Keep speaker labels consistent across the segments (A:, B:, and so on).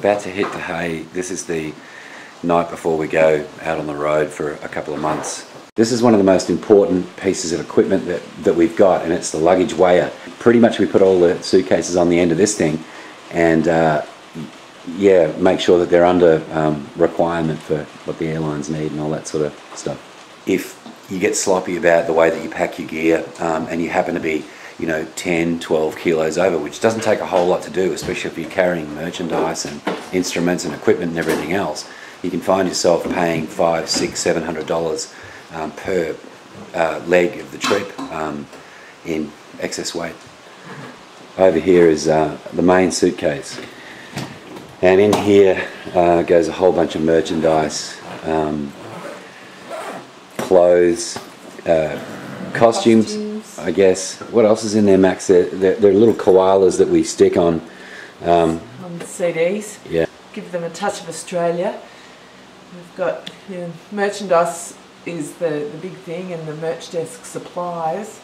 A: about to hit the hay. This is the night before we go out on the road for a couple of months. This is one of the most important pieces of equipment that we've got, and it's the luggage weigher. Pretty much we put all the suitcases on the end of this thing, and yeah, make sure that they're under requirement for what the airlines need and all that sort of stuff. If you get sloppy about the way that you pack your gear and you happen to be, you know, 10, 12 kilos over, which doesn't take a whole lot to do, especially if you're carrying merchandise and instruments and equipment and everything else, you can find yourself paying $500, $600, $700 per leg of the trip in excess weight. Over here is the main suitcase. And in here goes a whole bunch of merchandise, clothes, costumes, I guess. What else is in there, Max? They're little koalas that we stick on
B: the CDs.
A: Yeah.
B: Give them a touch of Australia. We've got merchandise is the big thing, and the merch desk supplies,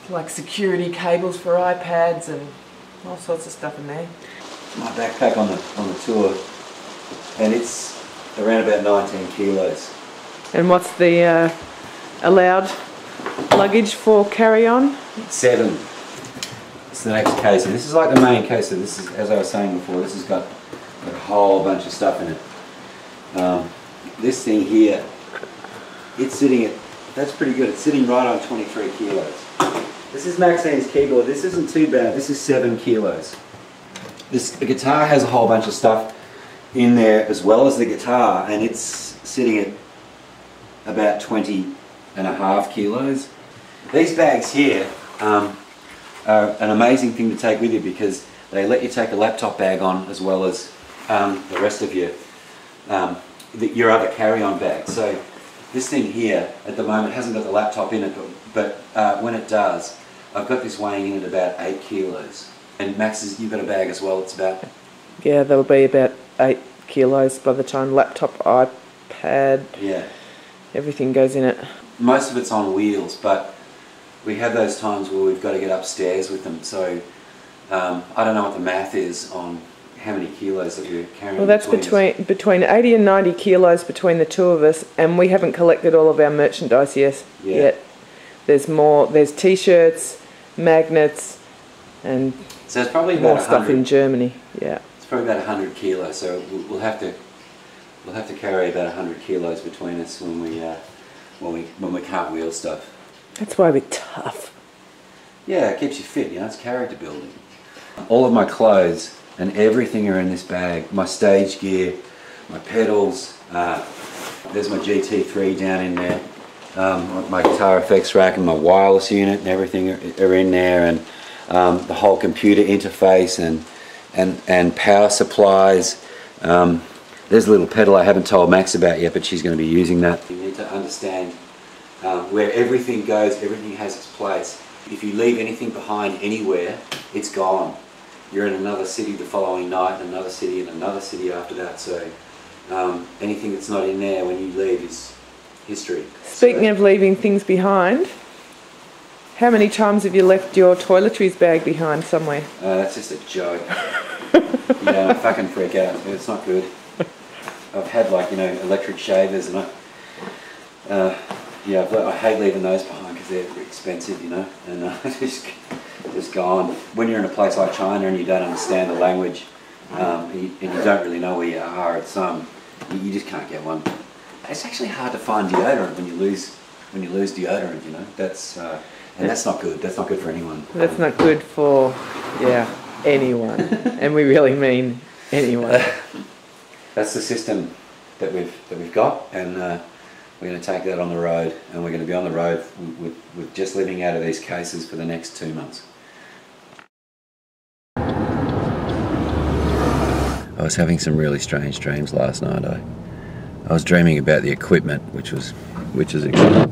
B: like security cables for iPads and all sorts of stuff in there.
A: My backpack on the tour, and it's around about 19 kilos.
B: And what's the allowed luggage for carry-on?
A: 7. It's the next case, and this is like the main case. So this is, as I was saying before, this has got a whole bunch of stuff in it. This thing here, it's sitting at, that's pretty good. It's sitting right on 23 kilos. This is Maxine's keyboard. This isn't too bad. This is 7 kilos. The guitar has a whole bunch of stuff in there as well as the guitar, and it's sitting at about 20.5 kilos. These bags here are an amazing thing to take with you because they let you take a laptop bag on as well as the rest of your other carry-on bags. So this thing here at the moment hasn't got the laptop in it, but when it does, I've got this weighing in at about 8 kilos. And Max, you've got a bag as well, it's about?
B: Yeah, that'll be about 8 kilos by the time laptop, iPad,
A: yeah,
B: everything goes in it.
A: Most of it's on wheels, but we have those times where we've got to get upstairs with them, so I don't know what the math is on how many kilos that we're carrying.
B: Well, that's between 80 and 90 kilos between the two of us, and we haven't collected all of our merchandise yet. There's more, there's t-shirts, magnets, and
A: so it's probably
B: more
A: about
B: stuff in Germany. Yeah,
A: it's probably about 100 kilos. So we'll have to carry about 100 kilos between us when we can't wheel stuff.
B: That's why we're tough.
A: Yeah, it keeps you fit. You know, it's character building. All of my clothes and everything are in this bag. My stage gear, my pedals. There's my GT3 down in there. My guitar effects rack and my wireless unit and everything are in there, and the whole computer interface and power supplies. There's a little pedal I haven't told Max about yet, but she's going to be using that. You need to understand where everything goes, everything has its place. If you leave anything behind anywhere, it's gone. You're in another city the following night, and another city, and another city after that, so anything that's not in there when you leave is history.
B: Speaking of leaving things behind, how many times have you left your toiletries bag behind somewhere?
A: That's just a joke. I fucking freak out. It's not good. I've had, like, you know, electric shavers, and I hate leaving those behind because they're expensive, you know, and just gone. When you're in a place like China and you don't understand the language, and you don't really know where you are, it's you just can't get one. It's actually hard to find deodorant when you lose deodorant, you know. That's and that's not good. That's not good for anyone. That's not good for
B: anyone, and we really mean anyone.
A: That's the system that we've got, and we're going to take that on the road, and we're going to be on the road with just living out of these cases for the next 2 months. I was having some really strange dreams last night. I was dreaming about the equipment, which is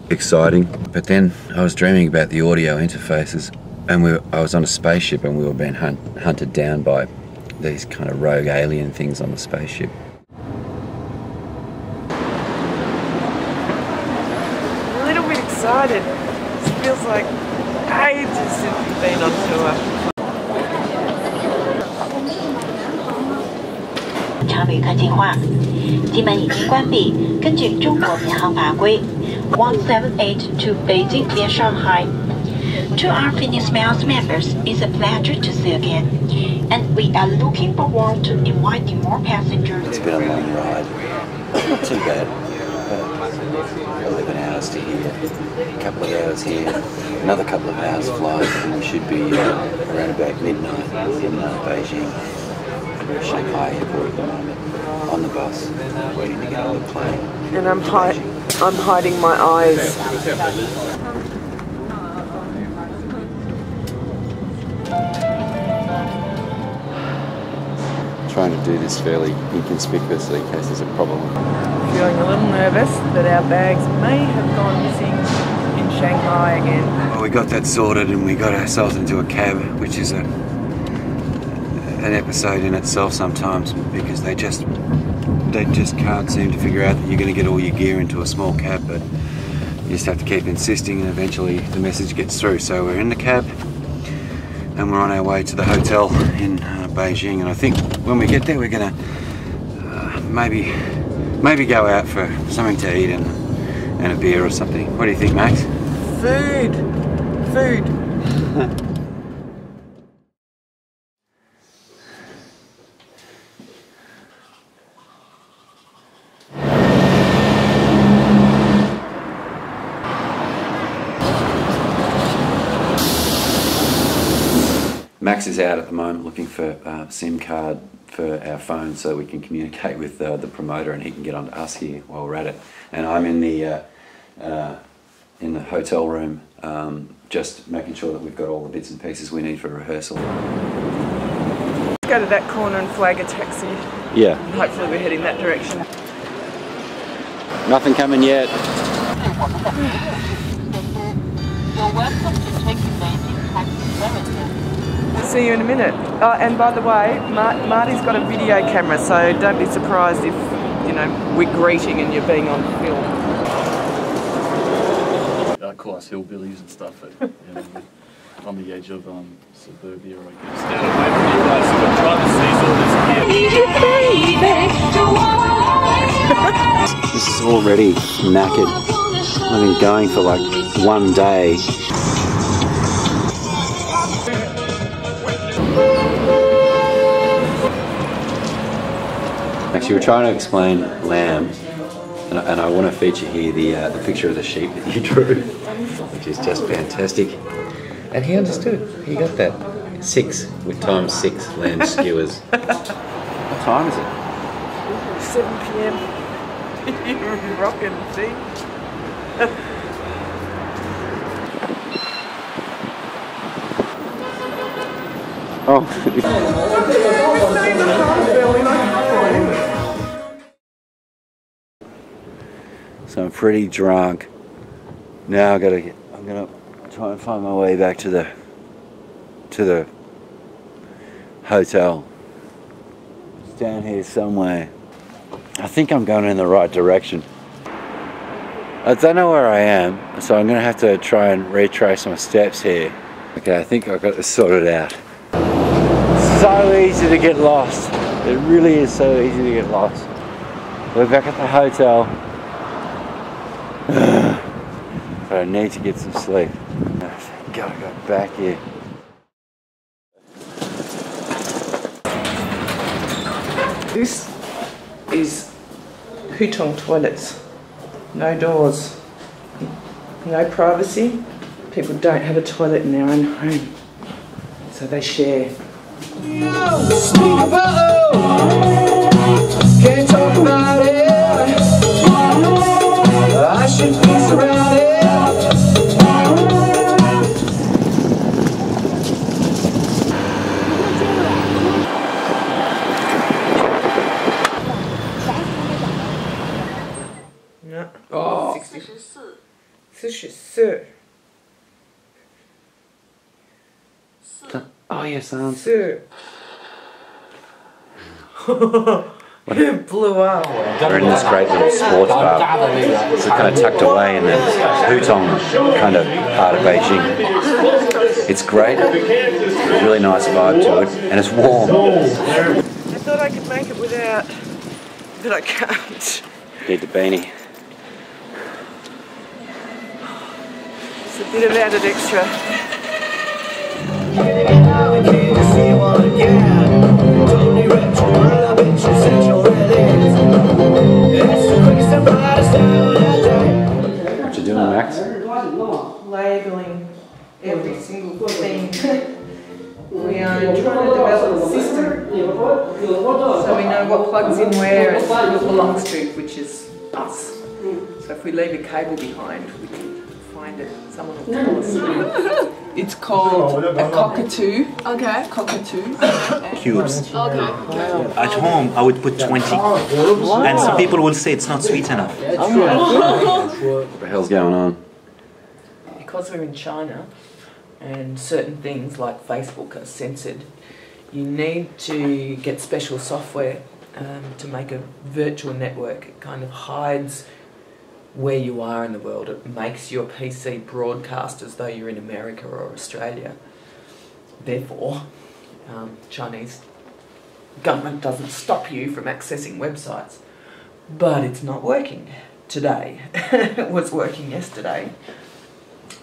A: exciting, but then I was dreaming about the audio interfaces, and I was on a spaceship, and we were being hunted down by these kind of rogue alien things on the spaceship.
B: A little bit excited. It feels like ages since we've been on tour.
C: 回客计划。机门已经关闭。根据中国民航法规1782 to Beijing via Shanghai. To our Fitness Miles members, it's a pleasure to see you again, and we are looking forward to inviting more passengers.
A: It's been a long ride. Not too bad. 11 hours to here, a couple of hours here, another couple of hours flight, and we should be around about midnight in Beijing, Shanghai airport at the moment, on the bus, waiting to get on the plane.
B: And I'm hiding my eyes.
A: Trying to do this fairly inconspicuously in case there's a problem.
B: Feeling a little nervous that our bags may have gone missing in Shanghai again.
A: Well, we got that sorted and we got ourselves into a cab, which is an episode in itself sometimes, because they just can't seem to figure out that you're going to get all your gear into a small cab, but you just have to keep insisting and eventually the message gets through. So we're in the cab and we're on our way to the hotel in Beijing, and I think when we get there we're gonna maybe go out for something to eat and a beer or something. What do you think, Max?
B: Food!
A: Max is out at the moment looking for a SIM card for our phone so we can communicate with the promoter and he can get onto us here while we're at it. And I'm in the hotel room just making sure that we've got all the bits and pieces we need for rehearsal.
B: Let's go to that corner and flag a taxi.
A: Yeah.
B: And hopefully we're heading that direction.
A: Nothing coming yet.
C: You're welcome to take the Beijing taxi services.
B: See you in a minute. And by the way, Marty's got a video camera, so don't be surprised if, you know, we're greeting and you're being on film.
D: Call us hillbillies and stuff, you know, on the edge of suburbia, I guess. Stand away from you guys, so we're trying to seize all this gear.
A: This is already knackered. I've been going for like one day. Actually, we're trying to explain lamb, and I want to feature here the picture of the sheep that you drew, which is just fantastic. And he understood. He got that. 6 with times 6 lamb skewers. What time is it?
B: 7 p.m. You're rocking, see?
A: Oh. So I'm pretty drunk. Now I'm gonna try and find my way back to the hotel. It's down here somewhere. I think I'm going in the right direction. I don't know where I am, so I'm gonna have to try and retrace my steps here. Okay, I think I've got this sorted out. So easy to get lost. It really is so easy to get lost. We're back at the hotel. But I need to get some sleep. I've gotta go back here.
B: This is Hutong toilets. No doors. No privacy. People don't have a toilet in their own home. So they share. Can't talk about it. I should be surrounded. Oh, 44.
A: Oh yes, sounds.
B: It blew up.
A: We're in this great little sports bar. It's kind of tucked away in the Hutong kind of part of Beijing. It's great, really nice vibe to it, and it's warm.
B: I thought I could make it without but I can't.
A: Need the beanie.
B: It's a bit of added extra.
A: What you doing, Max?
B: Labelling every single thing. We are trying to develop a system so we know what plugs in where and who it belongs to, which is us. So if we leave a cable behind, we can find it. Someone will tell us. It's called a cockatoo. Okay. Cockatoo.
E: Cubes.
B: Okay.
E: At home, I would put 20. And some people will say it's not sweet enough.
A: What the hell's going on?
B: Because we're in China and certain things like Facebook are censored, you need to get special software to make a virtual network. It kind of hides where you are in the world. It makes your PC broadcast as though you're in America or Australia. Therefore, Chinese government doesn't stop you from accessing websites. But it's not working today. It was working yesterday.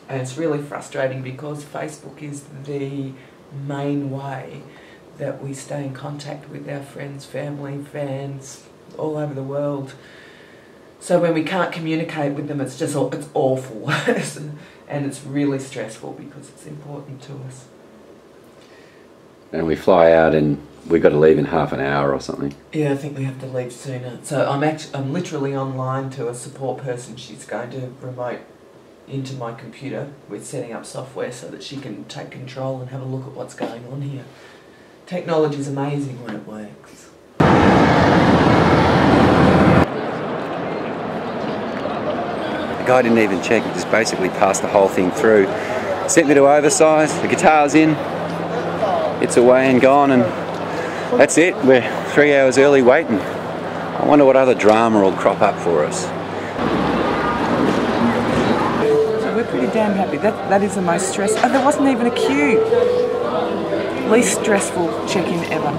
B: And it's really frustrating because Facebook is the main way that we stay in contact with our friends, family, fans, all over the world. So when we can't communicate with them, it's just it's awful. And it's really stressful because it's important to us.
A: And we fly out and we've got to leave in half an hour or something.
B: Yeah, I think we have to leave sooner. So I'm literally online to a support person. She's going to remote into my computer. We're setting up software so that she can take control and have a look at what's going on here. Technology is amazing when it works.
A: The guy didn't even check, he just basically passed the whole thing through. Sent me to oversize, the guitar's in, it's away and gone, and that's it. We're 3 hours early waiting. I wonder what other drama will crop up for us.
B: So we're pretty damn happy. That is the most stress. Oh, there wasn't even a queue. Least stressful check-in ever.